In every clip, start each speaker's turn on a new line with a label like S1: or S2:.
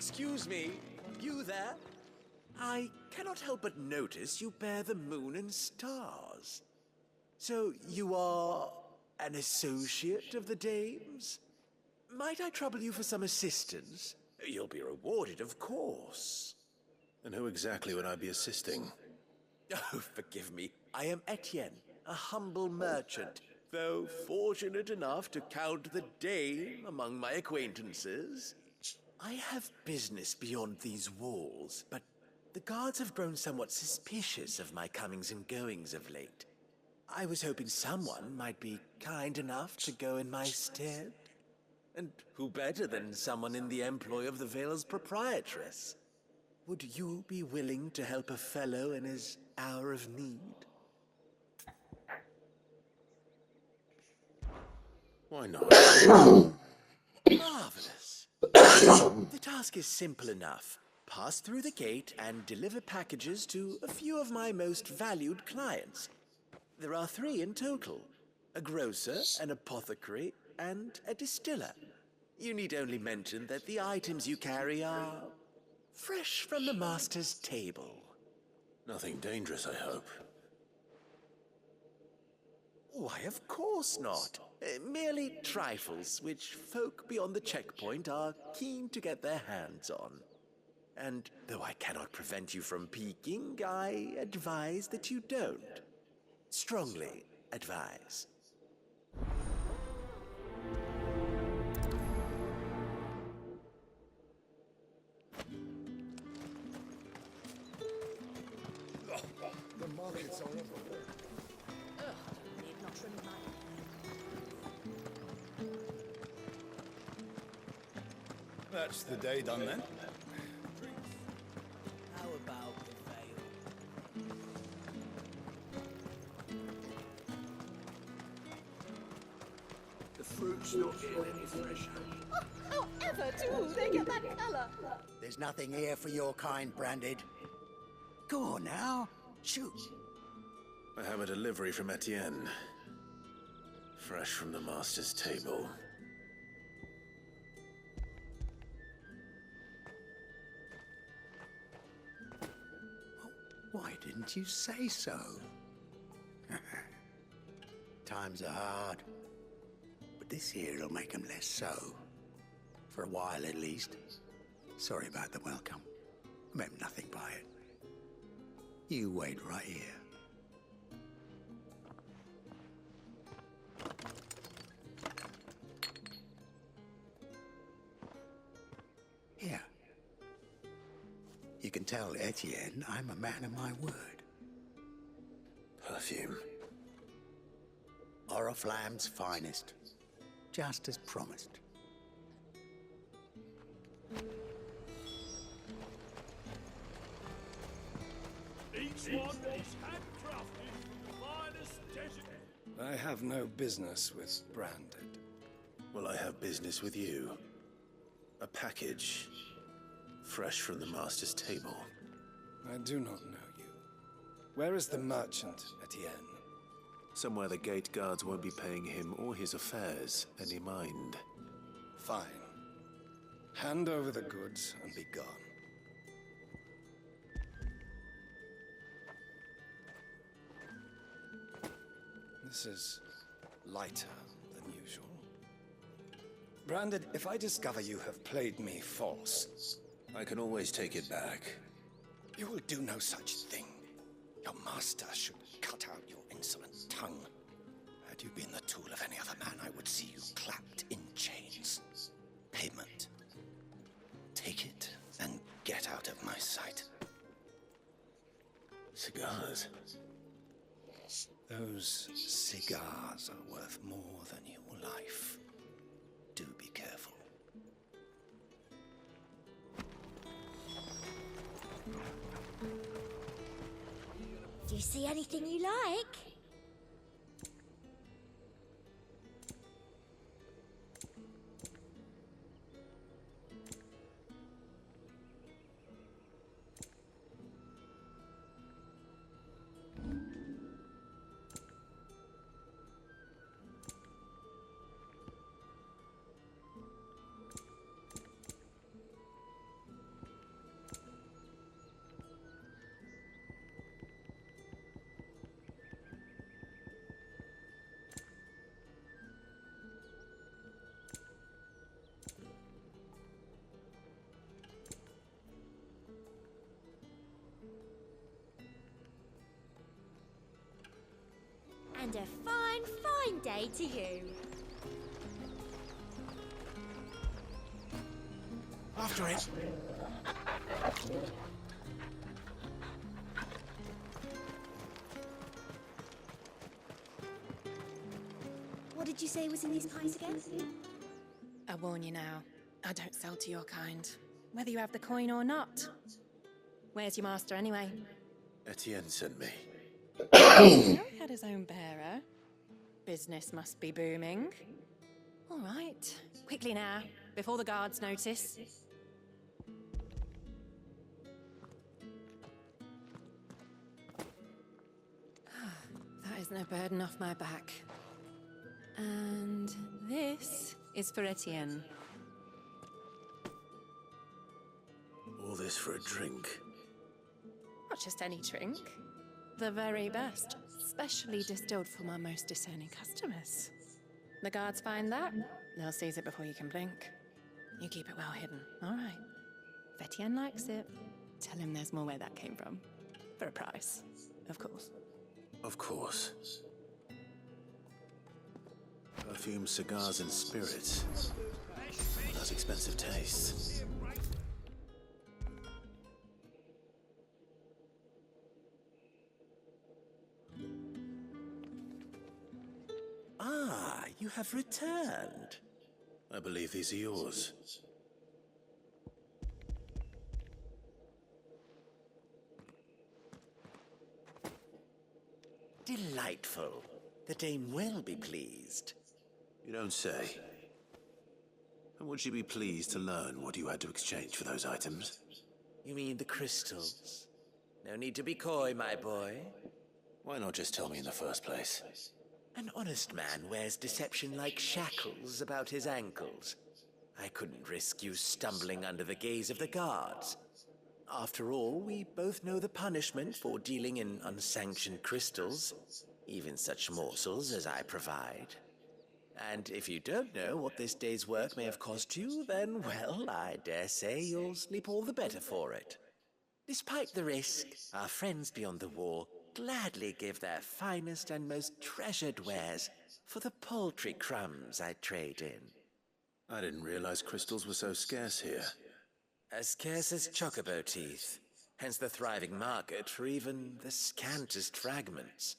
S1: Excuse me, you there? I cannot help but notice you bear the moon and stars. So you are an associate of the dames? Might I trouble you for some assistance? You'll be rewarded, of course.
S2: And who exactly would I be assisting?
S1: Oh, forgive me. I am Etienne, a humble merchant, though fortunate enough to count the dame among my acquaintances. I have business beyond these walls, but the guards have grown somewhat suspicious of my comings and goings of late. I was hoping someone might be kind enough to go in my stead. And who better than someone in the employ of the Vale's proprietress? Would you be willing to help a fellow in his hour of need?
S2: Why not?
S1: Marvelous. The task is simple enough. Pass through the gate and deliver packages to a few of my most valued clients. There are 3 in total: a grocer, an apothecary, and a distiller. You need only mention that the items you carry are fresh from the master's table.
S2: Nothing dangerous, I hope.
S1: Why, of course not. Merely trifles which folk beyond the checkpoint are keen to get their hands on. And though I cannot prevent you from peeking, I advise that you don't. Strongly advise.
S3: The markets are everywhere.
S4: Need not remind
S3: That's the day done then.
S4: How about the veil?
S1: The fruit's not getting any fresher.
S4: However do they get that color?
S5: There's nothing here for your kind, Branded. Go on now, shoot.
S2: I have a delivery from Etienne. Fresh from the master's table.
S5: Why didn't you say so? Times are hard, but this here'll make 'em less so. For a while, at least. Sorry about the welcome. I meant nothing by it. You wait right here. Here. You can tell Etienne I'm a man of my word.
S2: Perfume.
S5: Oriflamme's finest. Just as promised.
S6: Each one is handcrafted from the finest desert.
S3: I have no business with Branded.
S2: Well, I have business with you. A package. Fresh from the master's table.
S3: I do not know you. Where is the merchant, Etienne?
S2: Somewhere the gate guards won't be paying him or his affairs any mind.
S3: Fine. Hand over the goods and be gone. This is lighter than usual. Branded, if I discover you have played me false,
S2: I can always take it back.
S3: you will do no such thing. Your master should cut out your insolent tongue. Had you been the tool of any other man, I would see you clapped in chains. Payment. Take it and get out of my sight.
S2: Cigars.
S3: Those cigars are worth more than your life. Do be careful.
S7: Do you see anything you like? And a fine, fine day to you.
S3: After it.
S7: What did you say was in these pies again?
S8: I warn you now, I don't sell to your kind, whether you have the coin or not. Where's your master anyway?
S2: Etienne sent me.
S8: He had his own bearer. Business must be booming. All right, quickly now, before the guards notice. That isn't a burden off my back. And this is for Etienne.
S2: All this for a drink.
S8: Not just any drink. The very best, specially distilled for my most discerning customers. The guards find that, they'll seize it before you can blink. You keep it well hidden, all right? If Etienne likes it, tell him there's more where that came from. For a price, of course.
S2: Of course. Perfume, cigars, and spirits. Those expensive tastes.
S1: Ah, you have returned.
S2: I believe these are yours.
S1: Delightful. The dame will be pleased.
S2: You don't say. And would she be pleased to learn what you had to exchange for those items?
S1: You mean the crystals? No need to be coy, my boy.
S2: Why not just tell me in the first place?
S1: An honest man wears deception like shackles about his ankles. I couldn't risk you stumbling under the gaze of the guards. After all, we both know the punishment for dealing in unsanctioned crystals, even such morsels as I provide. And if you don't know what this day's work may have cost you, then, well, I dare say you'll sleep all the better for it. Despite the risk, our friends beyond the wall gladly give their finest and most treasured wares for the paltry crumbs I trade in.
S2: I didn't realize crystals were so scarce here.
S1: As scarce as chocobo teeth, hence the thriving market for even the scantest fragments.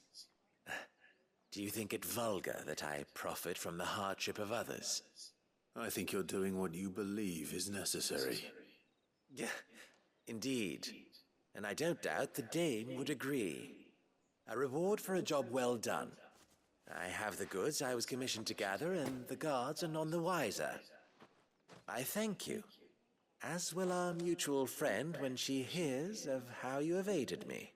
S1: Do you think it vulgar that I profit from the hardship of others?
S2: I think you're doing what you believe is necessary.
S1: Yeah, indeed. And I don't doubt the dame would agree. A reward for a job well done. I have the goods I was commissioned to gather, and the guards are none the wiser. I thank you, as will our mutual friend when she hears of how you have aided me.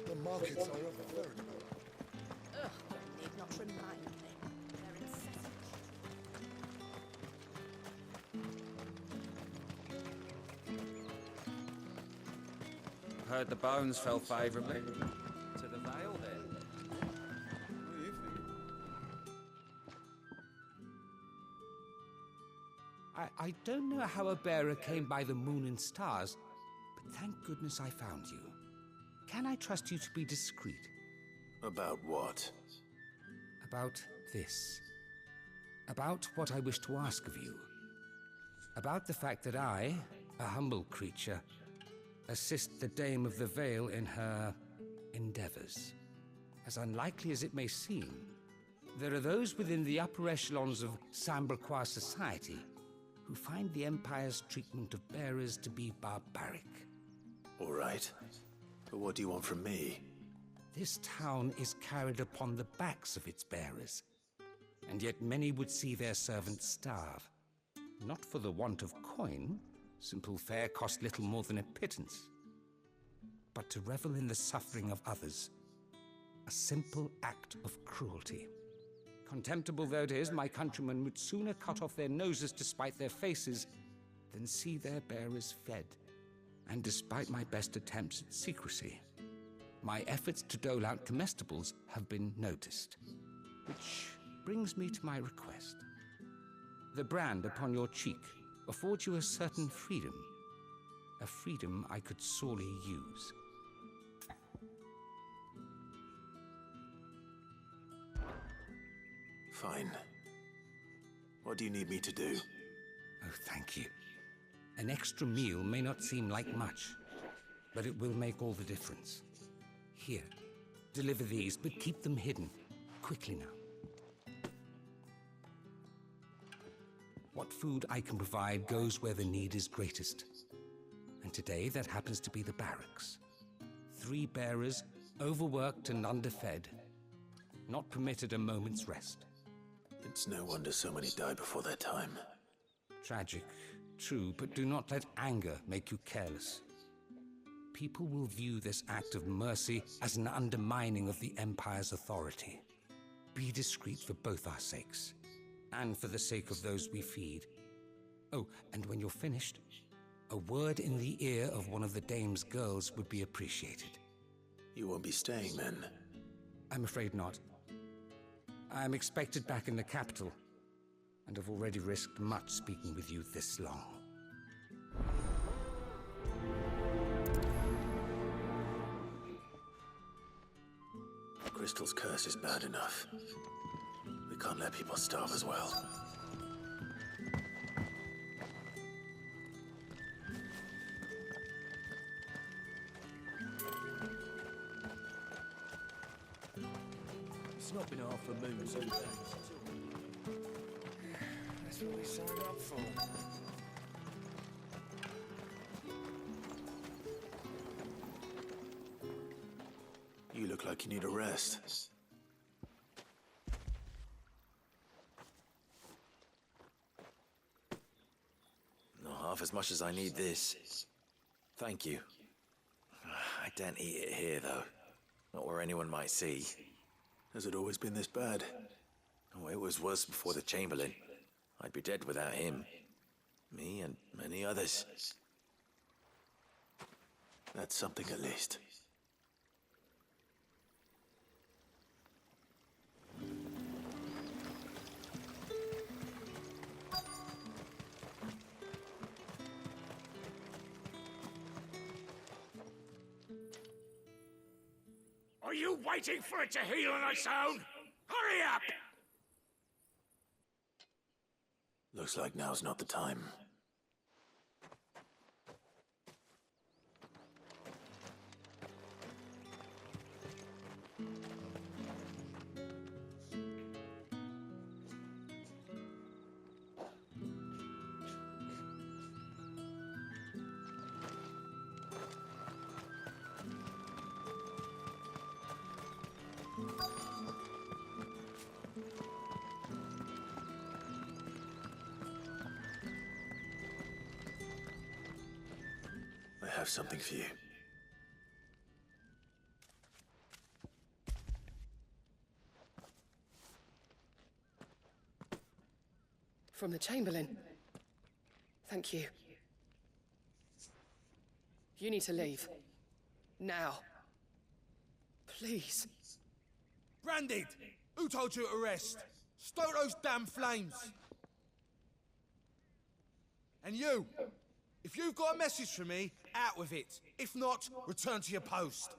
S9: The markets are a veritable.
S4: Ugh, you need not remind me. They're incessant.
S10: Heard the bones fell favourably to the Vale then.
S11: I don't know how a bearer came by the moon and stars, but thank goodness I found you. Can I trust you to be discreet?
S2: About what?
S11: About this. About what I wish to ask of you. About the fact that I, a humble creature, assist the Dame of the Vale in her endeavors. As unlikely as it may seem, there are those within the upper echelons of Samberquois society who find the Empire's treatment of bearers to be barbaric.
S2: All right. But what do you want from me?
S11: This town is carried upon the backs of its bearers, and yet many would see their servants starve. Not for the want of coin, simple fare cost little more than a pittance, but to revel in the suffering of others, a simple act of cruelty. Contemptible though it is, my countrymen would sooner cut off their noses to spite their faces than see their bearers fed. And despite my best attempts at secrecy, my efforts to dole out comestibles have been noticed. Which brings me to my request. The brand upon your cheek affords you a certain freedom. A freedom I could sorely use.
S2: Fine. What do you need me to do?
S11: Oh, thank you. An extra meal may not seem like much, but it will make all the difference. Here, deliver these, but keep them hidden. Quickly now. What food I can provide goes where the need is greatest. And today, that happens to be the barracks. 3 bearers, overworked and underfed, not permitted a moment's rest.
S2: It's no wonder so many die before their time.
S11: Tragic, true, but do not let anger make you careless. People will view this act of mercy as an undermining of the Empire's authority. Be discreet for both our sakes, and for the sake of those we feed. Oh, and when you're finished, a word in the ear of one of the dame's girls would be appreciated.
S2: You won't be staying then?
S11: I'm afraid not. I'm expected back in the capital, and have already risked much speaking with you this long.
S2: Crystal's curse is bad enough. We can't let people starve as well.
S6: It's not been half a moon, so thanks.
S3: That's what we signed up for.
S2: You look like you need a rest.
S12: Not half as much as I need this. Thank you. I daren't eat it here, though. Not where anyone might see.
S2: Has it always been this bad?
S12: Oh, it was worse before the Chamberlain. I'd be dead without him. Me and many others.
S2: That's something at least.
S6: Are you waiting for it to heal on its own? Hurry up!
S2: Looks like now's not the time. I have something for you.
S13: From the Chamberlain. Thank you. You need to leave. Now. Please.
S14: Branded! Who told you to rest? Stoke those damn flames! And you! If you've got a message for me, out with it. If not, return to your post.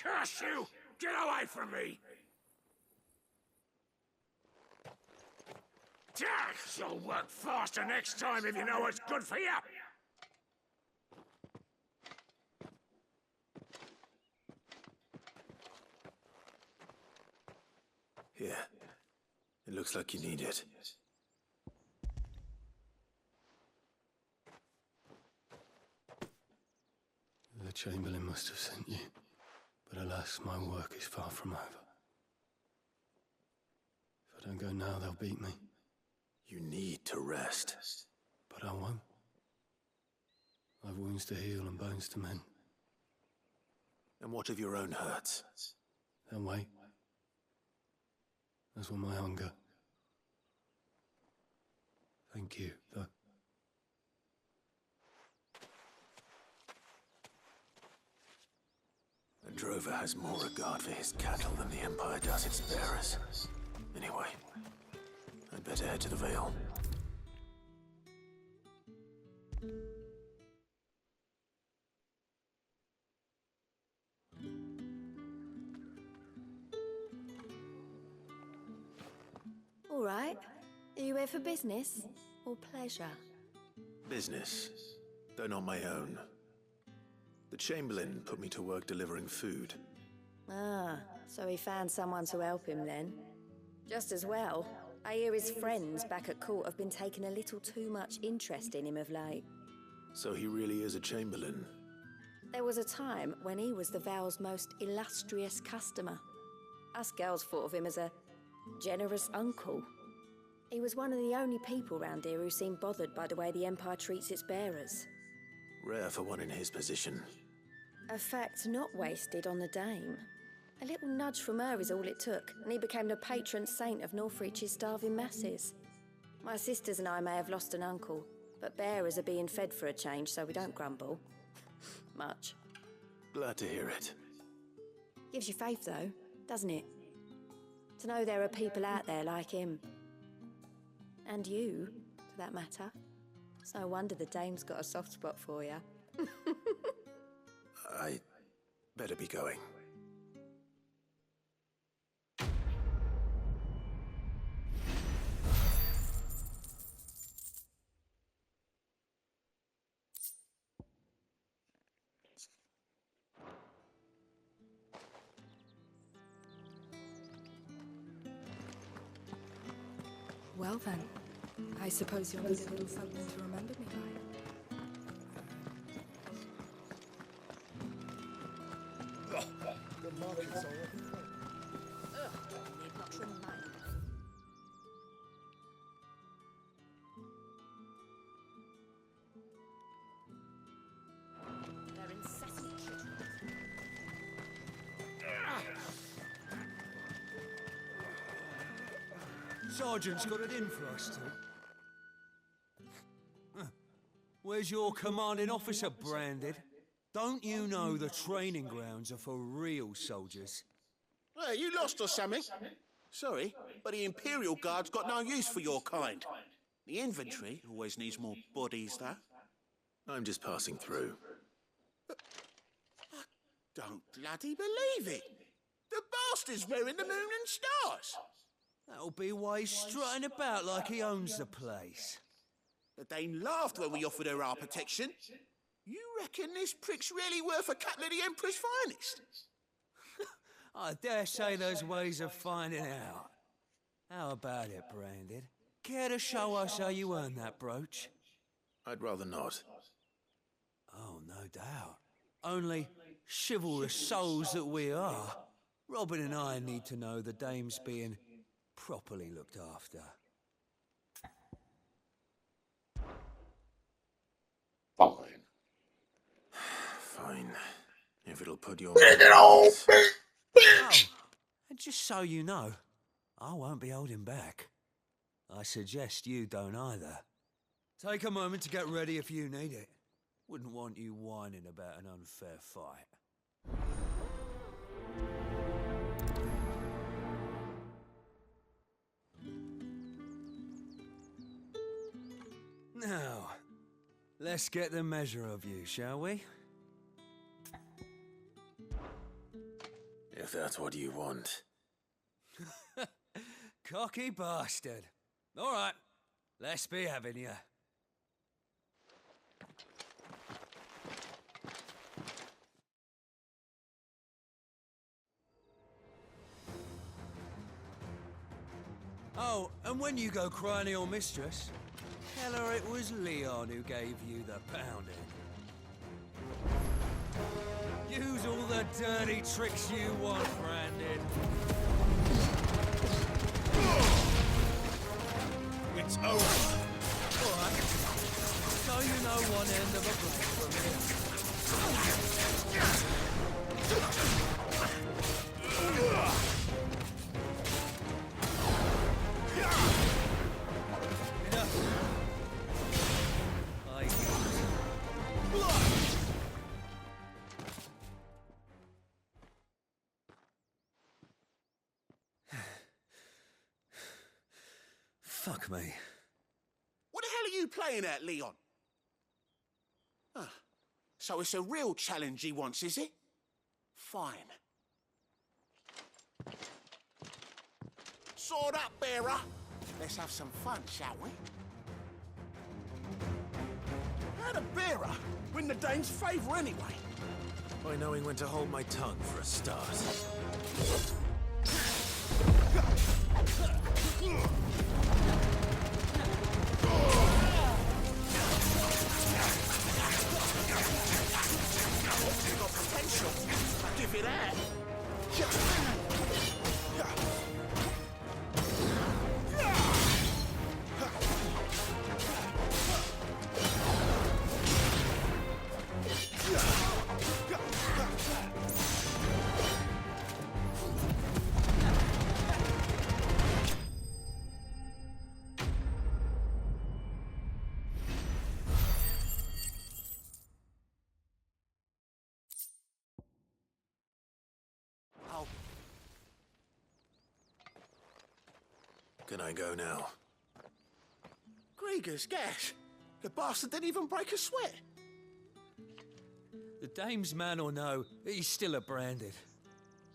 S6: Curse you! Get away from me! You'll work faster next time if you know what's good for you!
S2: Here. It looks like you need it.
S15: The Chamberlain must have sent you, but alas, my work is far from over. If I don't go now, they'll beat me.
S2: You need to rest.
S15: But I won't. I've wounds to heal and bones to mend.
S2: And what of your own hurts?
S15: They'll wait. As will my hunger. Thank you, though.
S2: A drover has more regard for his cattle than the Empire does its bearers. Anyway, I'd better head to the Vale.
S7: All right. Are you here for business or pleasure?
S2: Business, though not my own. The Chamberlain put me to work delivering food.
S7: Ah, so he found someone to help him then. Just as well. I hear his friends back at court have been taking a little too much interest in him of late.
S2: So he really is a Chamberlain?
S7: There was a time when he was the Vale's most illustrious customer. Us girls thought of him as a generous uncle. He was one of the only people round here who seemed bothered by the way the Empire treats its bearers.
S2: Rare for one in his position.
S7: A fact not wasted on the Dame. A little nudge from her is all it took, and he became the patron saint of Northreach's starving masses. My sisters and I may have lost an uncle, but bearers are being fed for a change, so we don't grumble. Much.
S2: Glad to hear it.
S7: Gives you faith, though, doesn't it? To know there are people out there like him. And you, for that matter. It's no wonder the Dame's got a soft spot for you.
S2: I better be going.
S4: Well then, I suppose you'll need a little something to remember me by.
S9: The markets are
S4: Ugh, need not remind me. Their incessant treatment.
S16: Sergeant's got it in for us two. Where's your commanding officer branded? Don't you know the training grounds are for real soldiers?
S17: Well, you lost or something? Sorry, but the Imperial Guard's got no use for your kind. The infantry always needs more bodies, though.
S2: I'm just passing through.
S17: I don't bloody believe it. The bastard's wearing the moon and stars.
S16: That'll be why he's strutting about like he owns the place.
S17: The Dane laughed when we offered her our protection. You reckon this prick's really worth a couple of the Emperor's finest?
S16: I dare say there's ways of finding out. How about it, Branded? Care to show us how you earned that brooch?
S2: I'd rather not.
S16: Oh, no doubt. Only chivalrous souls that we are, Robin and I need to know the Dame's being properly looked after.
S17: Fine.
S2: Fine. If it'll put your...
S16: Oh, and just so you know, I won't be holding back. I suggest you don't either. Take a moment to get ready if you need it. Wouldn't want you whining about an unfair fight. Now, let's get the measure of you, shall we?
S2: If that's what you want.
S16: Cocky bastard. All right, let's be having you. Oh, and when you go crying to your mistress, tell her it was Leon who gave you the pounding. Use all the dirty tricks you want, Brandon.
S17: It's over.
S16: All right. So you know one end of a blade from Enough. Fuck me.
S17: What the hell are you playing at, Leon? Ah, so it's a real challenge he wants, is it? Fine. Sword up, bearer. Let's have some fun, shall we? How'd a bearer win the Dane's favour anyway?
S2: By knowing when to hold my tongue for a start.
S17: You've got potential. Give it that.
S2: Can I go now?
S17: Grieger's gas. The bastard didn't even break a sweat.
S16: The dame's man or no, he's still a Branded.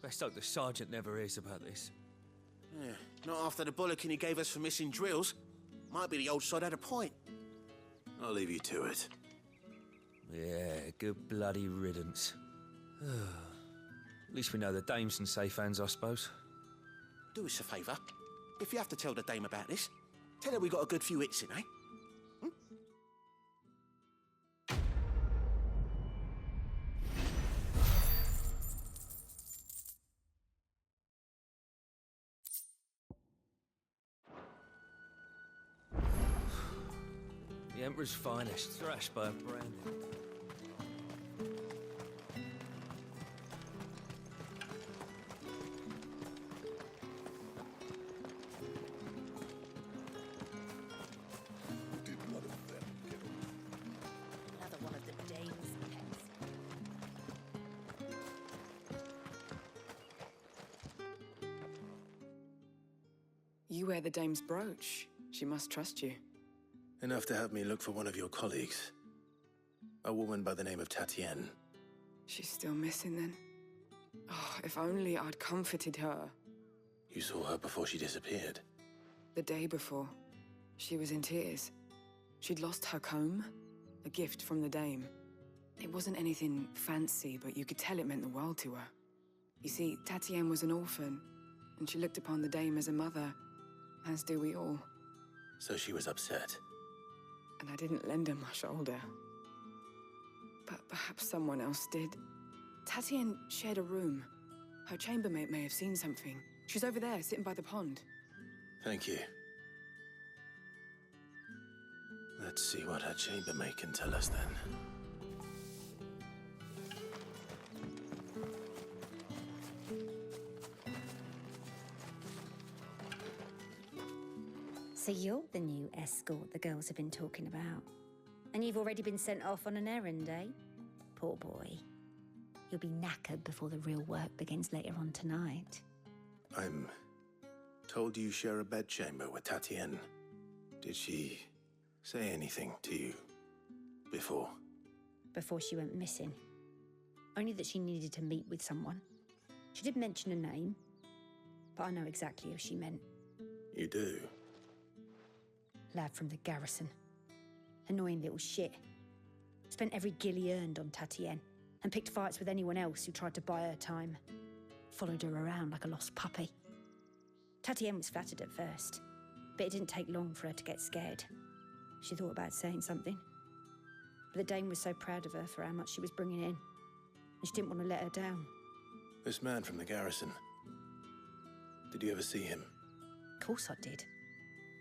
S16: Best hope the sergeant never hears about this.
S17: Yeah, not after the bollocking he gave us for missing drills. Might be the old sod had a point.
S2: I'll leave you to it.
S16: Yeah, good bloody riddance. At least we know the dame's in safe hands, I suppose.
S17: Do us a favour. If you have to tell the dame about this, tell her we got a good few hits in, eh?
S16: The Emperor's finest, thrashed by a Branded.
S4: Another one of the Dane's pets.
S18: You wear the dame's brooch. She must trust you.
S2: Enough to have me look for one of your colleagues. A woman by the name of Tatienne.
S18: She's still missing then. Oh, if only I'd comforted her.
S2: You saw her before she disappeared.
S18: The day before, she was in tears. She'd lost her comb, a gift from the dame. It wasn't anything fancy, but you could tell it meant the world to her. You see, Tatienne was an orphan, and she looked upon the dame as a mother, as do we all.
S2: So she was upset.
S18: And I didn't lend her my shoulder. But perhaps someone else did. Tatienne shared a room. Her chambermaid may have seen something. She's over there, sitting by the pond.
S2: Thank you. Let's see what her chambermaid can tell us then.
S7: So you're the new escort the girls have been talking about. And you've already been sent off on an errand, eh? Poor boy. You'll be knackered before the real work begins later on tonight.
S2: I'm told you share a bedchamber with Tatienne. Did she say anything to you before?
S7: Before she went missing. Only that she needed to meet with someone. She did mention a name, but I know exactly who she meant.
S2: You do?
S7: Lad from the garrison. Annoying little shit. Spent every guil he earned on Tatienne, and picked fights with anyone else who tried to buy her time. Followed her around like a lost puppy. Tatienne was flattered at first.
S19: But it didn't take long for her to get scared. She thought about saying something. But the Dame was so proud of her for how much she was bringing in, and she didn't want to let her down.
S2: This man from the garrison. Did you ever see him?
S19: Of course I did.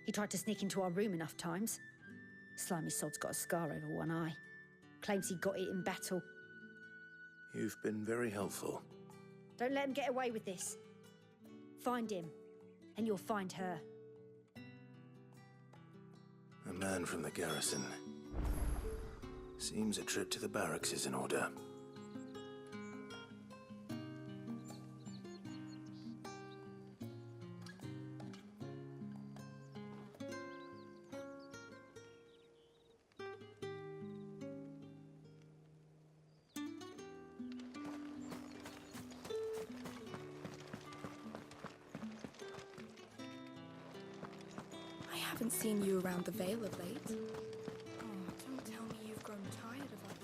S19: He tried to sneak into our room enough times. Slimy sod's got a scar over one eye. Claims he got it in battle.
S2: You've been very helpful.
S19: Don't let him get away with this. Find him, and you'll find her.
S2: A man from the garrison. Seems a trip to the barracks is in order.
S4: I haven't seen you around the Vale of late. Oh, don't tell me you've grown tired of us.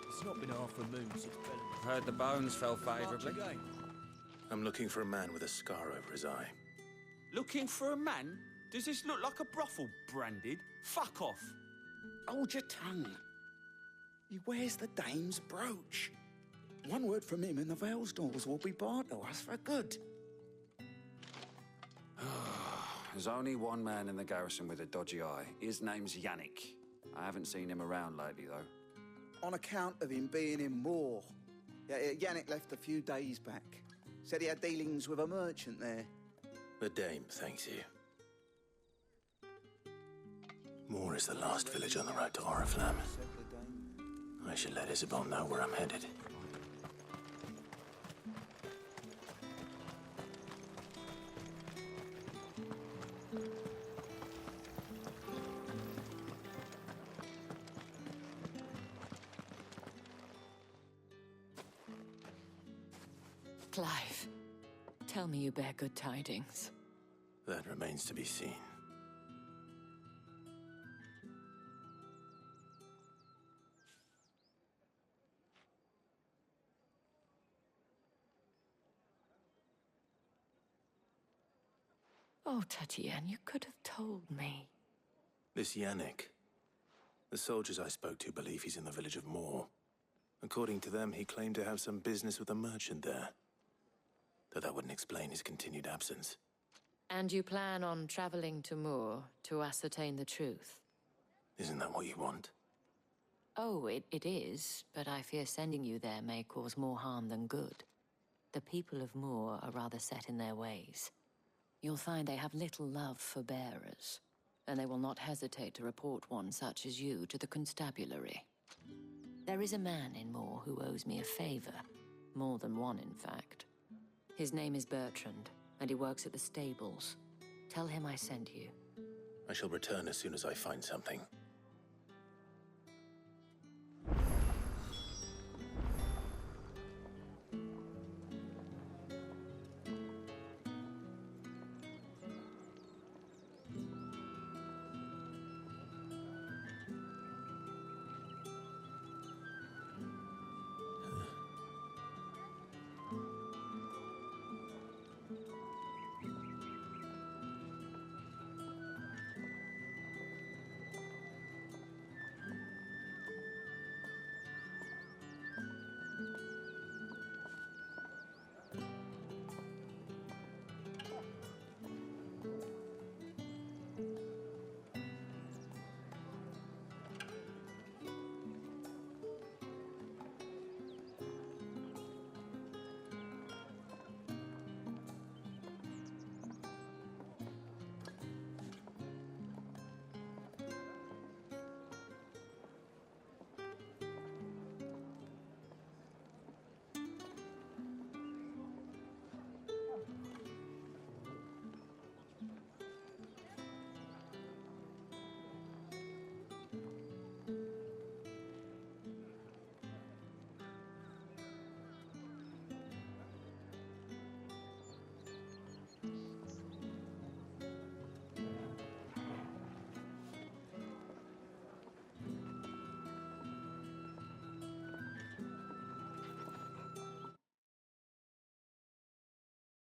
S10: It's not been half a moon since Bellamy.
S16: Heard the bones fell favourably.
S2: I'm looking for a man with a scar over his eye.
S20: Looking for a man? Does this look like a brothel branded? Fuck off.
S5: Hold your tongue. He wears the Dame's brooch. One word from him and the Vale's doors will be barred to us for good.
S21: There's only one man in the garrison with a dodgy eye. His name's Yannick. I haven't seen him around lately, though.
S5: On account of him being in Moor. Yeah, Yannick left a few days back. Said he had dealings with a merchant there.
S2: The Dame thanks you. Moor is the last village on the road to Oriflamme. I should let Isabel know where I'm headed.
S22: Clive, tell me you bear good tidings.
S2: That remains to be seen.
S22: Oh, Tatienne, you could have told me.
S2: This Yannick. The soldiers I spoke to believe he's in the village of Moor. According to them, he claimed to have some business with a merchant there. Though that wouldn't explain his continued absence.
S22: And you plan on traveling to Moor to ascertain the truth?
S2: Isn't that what you want?
S22: Oh, it is, but I fear sending you there may cause more harm than good. The people of Moor are rather set in their ways. You'll find they have little love for bearers, and they will not hesitate to report one such as you to the constabulary. There is a man in Moor who owes me a favor. More than one, in fact. His name is Bertrand, and he works at the stables. Tell him I sent you.
S2: I shall return as soon as I find something.